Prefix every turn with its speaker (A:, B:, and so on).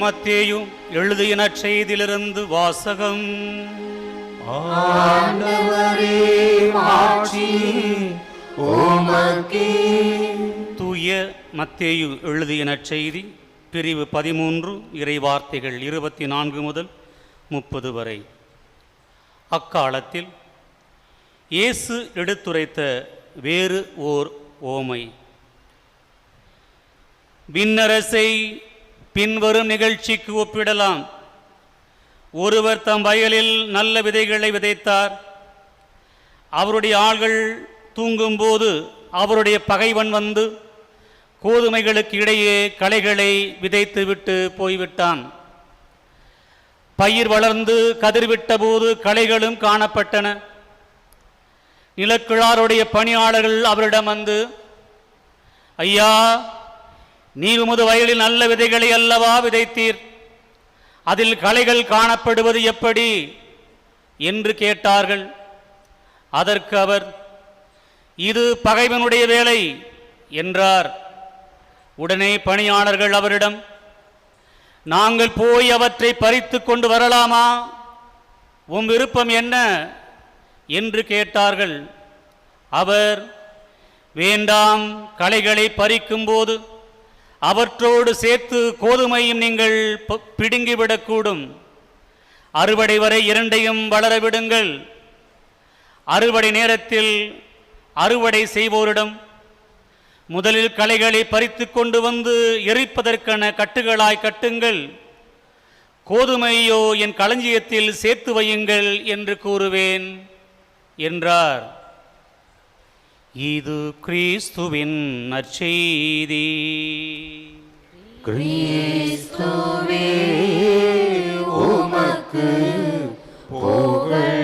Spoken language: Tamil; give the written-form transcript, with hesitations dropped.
A: மத்தேயு எழுதிய நற்செய்தியிலிருந்து வாசகம்.
B: ஆண்டவரே, மாட்சி உமக்கே.
A: தூய மத்தேயு எழுதிய நற்செய்தி பிரிவு 13 இறைவார்த்தைகள் 24 முதல் 30 வரை. அக்காலத்தில் இயேசு எடுத்துரைத்த வேறு ஓர் ஓமை. விண்ணரசை பின்வரும் நிகழ்ச்சிக்கு ஒப்பிடலாம். ஒருவர் தம் வயலில் நல்ல விதைகளை விதைத்தார். அவருடைய ஆள்கள் தூங்கும்போது அவருடைய பகைவன் வந்து கோதுமைகளுக்கு இடையே களைகளை விதைத்துவிட்டு போய்விட்டான். பயிர் வளர்ந்து கதிர்விட்ட போது களைகளும் காணப்பட்டன. நிலக்கிழாருடைய பணியாளர்கள் அவரிடம் வந்து, ஐயா, நீர் உமது வயலில் நல்ல விதைகளை அல்லவா விதைத்தீர், அதில் களைகள் காணப்படுவது எப்படி என்று கேட்டார்கள். அதற்கு அவர், இது பகைவனுடைய வேலை என்றார். உடனே பணியாளர்கள் அவரிடம், நாங்கள் போய் அவற்றை பறித்து கொண்டு வரலாமா, உம் விருப்பம் என்ன என்று கேட்டார்கள். அவர், வேண்டாம், களைகளை பறிக்கும்போது அவற்றோடு சேர்த்து கோதுமையும் நீங்கள் பிடுங்கிவிடக்கூடும். அறுவடை வரை இரண்டையும் வளரவிடுங்கள். அறுவடை நேரத்தில் அறுவடை செய்வோரிடம், முதலில் களைகளை பறித்து கொண்டு வந்து எரிப்பதற்கான கட்டுகளாய் கட்டுங்கள், கோதுமையோ என் களஞ்சியத்தில் சேர்த்து வையுங்கள் என்று கூறுவேன் என்றார். இது கிறிஸ்துவின் நற்செய்தி.
B: கிறிஸ்துவே உமக்கு புகழ்.